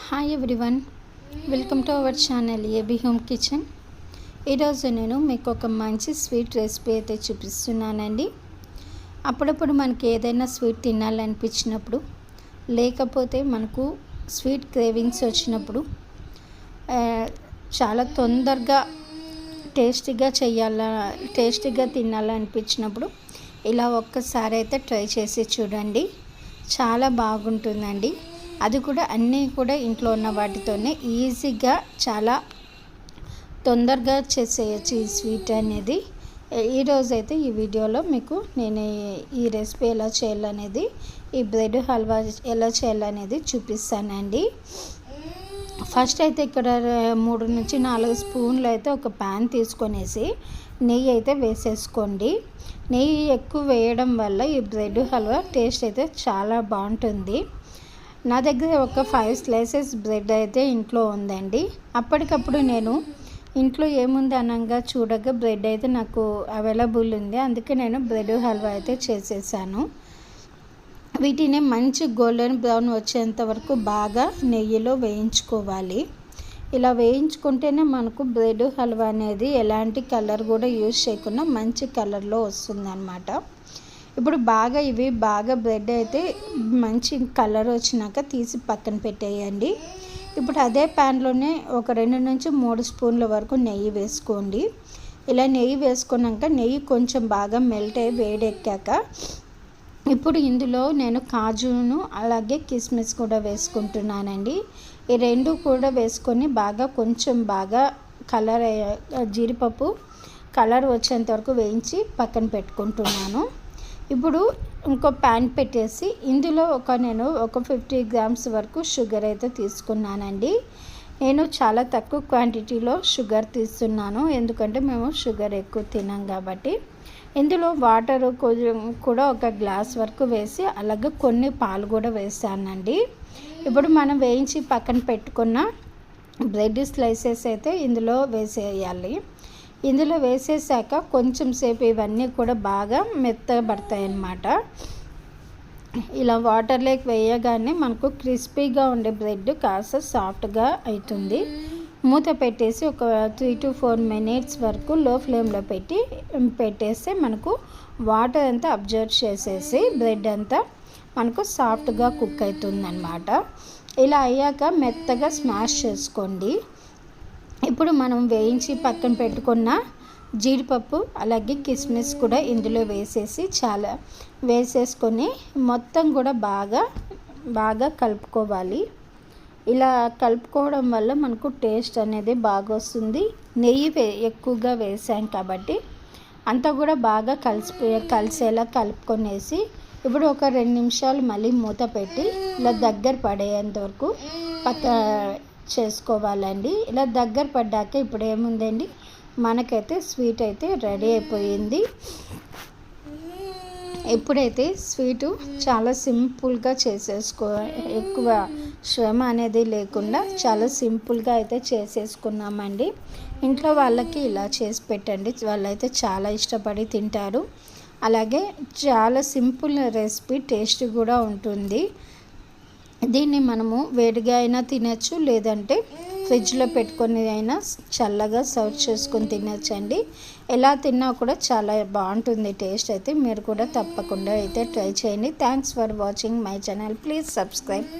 Hi everyone, welcome to our channel AB home kitchen. ఈరోజు నేను మీకు ఒక మంచి స్వీట్ రెసిపీ అయితే చూపిస్తున్నానండి. అప్పుడప్పుడు మనకి ఏదైనా స్వీట్ తినాలనిపించినప్పుడు, లేకపోతే మనకు స్వీట్ క్రేవింగ్స్ వచ్చినప్పుడు చాలా తొందరగా టేస్టీగా తినాలనిపించినప్పుడు ఇలా ఒక్కసారి అయితే ట్రై చేసి చూడండి. చాలా బాగుంటుందండి. అది కూడా అన్నీ కూడా ఇంట్లో ఉన్న వాటితోనే ఈజీగా చాలా తొందరగా చేసేయచ్చు ఈ స్వీట్ అనేది. ఈరోజైతే ఈ వీడియోలో మీకు నేను ఈ రెసిపీ ఎలా చేయాలనేది, ఈ బ్రెడ్ హల్వా ఎలా చేయాలనేది చూపిస్తానండి. ఫస్ట్ అయితే ఇక్కడ 3 నుంచి 4 స్పూన్లు అయితే ఒక ప్యాన్ తీసుకొనేసి నెయ్యి అయితే వేసేసుకోండి. నెయ్యి ఎక్కువ వేయడం వల్ల ఈ బ్రెడ్ హల్వా టేస్ట్ అయితే చాలా బాగుంటుంది. నా దగ్గర ఒక 5 స్లైసెస్ బ్రెడ్ అయితే ఇంట్లో ఉందండి. అప్పటికప్పుడు నేను ఇంట్లో ఏముంది అనగా చూడగా బ్రెడ్ అయితే నాకు అవైలబుల్ ఉంది. అందుకే నేను బ్రెడ్ హల్వా అయితే చేసేసాను. వీటిని మంచి గోల్డెన్ బ్రౌన్ వచ్చేంత వరకు బాగా నెయ్యిలో వేయించుకోవాలి. ఇలా వేయించుకుంటేనే మనకు బ్రెడ్ హల్వా అనేది ఎలాంటి కలర్ కూడా యూజ్ చేయకుండా మంచి కలర్లో వస్తుందన్నమాట. ఇప్పుడు ఇవి బాగా బ్రెడ్ అయితే మంచి కలర్ వచ్చినాక తీసి పక్కన పెట్టేయండి. ఇప్పుడు అదే ప్యాన్లోనే ఒక 2 నుంచి 3 స్పూన్ల వరకు నెయ్యి వేసుకోండి. ఇలా నెయ్యి వేసుకున్నాక నెయ్యి కొంచెం బాగా మెల్ట్ అయ్యి వేడెక్కాక ఇప్పుడు ఇందులో నేను కాజును అలాగే కిస్మిస్ కూడా వేసుకుంటున్నానండి. ఈ 2 కూడా వేసుకొని కొంచెం బాగా కలర్ జీడిపప్పు కలర్ వచ్చేంత వరకు వేయించి పక్కన పెట్టుకుంటున్నాను. ఇప్పుడు ఇంకో ప్యాన్ పెట్టేసి ఇందులో నేను ఒక 50 గ్రామ్స్ వరకు షుగర్ అయితే తీసుకున్నానండి. నేను చాలా తక్కువ క్వాంటిటీలో షుగర్ తీస్తున్నాను, ఎందుకంటే మేము షుగర్ ఎక్కువ తినాం కాబట్టి. ఇందులో వాటర్ కూడా ఒక గ్లాస్ వరకు వేసి అలాగే కొన్ని పాలు కూడా వేసానండి. ఇప్పుడు మనం వేయించి పక్కన పెట్టుకున్న బ్రెడ్ స్లైసెస్ అయితే ఇందులో వేసేయాలి. ఇందులో వేసేసాక కొంచెం సేపు ఇవన్నీ కూడా బాగా మెత్తబడతాయి అన్నమాట. ఇలా వాటర్లోకి వేయగానే మనకు క్రిస్పీగా ఉండే బ్రెడ్ కాస్త సాఫ్ట్గా అవుతుంది. మూత పెట్టేసి ఒక 3 to 4 మినిట్స్ వరకు లో ఫ్లేమ్లో పెట్టేస్తే మనకు వాటర్ అంతా అబ్జర్వ్ చేసేసి బ్రెడ్ అంతా మనకు సాఫ్ట్గా కుక్ అవుతుంది అన్నమాట. ఇలా అయ్యాక మెత్తగా స్మాష్ చేసుకోండి. ఇప్పుడు మనం వేయించి పక్కన పెట్టుకున్న జీడిపప్పు అలాగే కిస్మిస్ కూడా ఇందులో వేసేసుకొని మొత్తం కూడా బాగా కలుపుకోవాలి. ఇలా కలుపుకోవడం వల్ల మనకు టేస్ట్ అనేది బాగా వస్తుంది. నెయ్యి ఎక్కువగా వేసాం కాబట్టి అంతా కూడా బాగా కలిసేలా కలుపుకొనేసి ఇప్పుడు ఒక 2 నిమిషాలు మళ్ళీ మూత పెట్టి ఇలా దగ్గర పడేంత వరకు చేసుకోవాలండి. ఇలా దగ్గర పడ్డాక ఇప్పుడు ఏముందండి, మనకైతే స్వీట్ అయితే రెడీ అయిపోయింది. ఇప్పుడైతే స్వీటు చాలా సింపుల్గా ఎక్కువ శ్రమ అనేది లేకుండా చాలా సింపుల్గా అయితే చేసేసుకున్నామండి. ఇంట్లో వాళ్ళకి ఇలా చేసి పెట్టండి, వాళ్ళైతే చాలా ఇష్టపడి తింటారు. అలాగే చాలా సింపుల్ రెసిపీ, టేస్ట్ కూడా ఉంటుంది. దీన్ని మనము వేడిగా అయినా తినచ్చు, లేదంటే ఫ్రిడ్జ్లో పెట్టుకొని అయినా చల్లగా సర్వ్ చేసుకొని తినచ్చండి. ఎలా తిన్నా కూడా చాలా బాగుంటుంది టేస్ట్ అయితే. మీరు కూడా తప్పకుండా అయితే ట్రై చేయండి. Thanks for watching my channel. Please subscribe.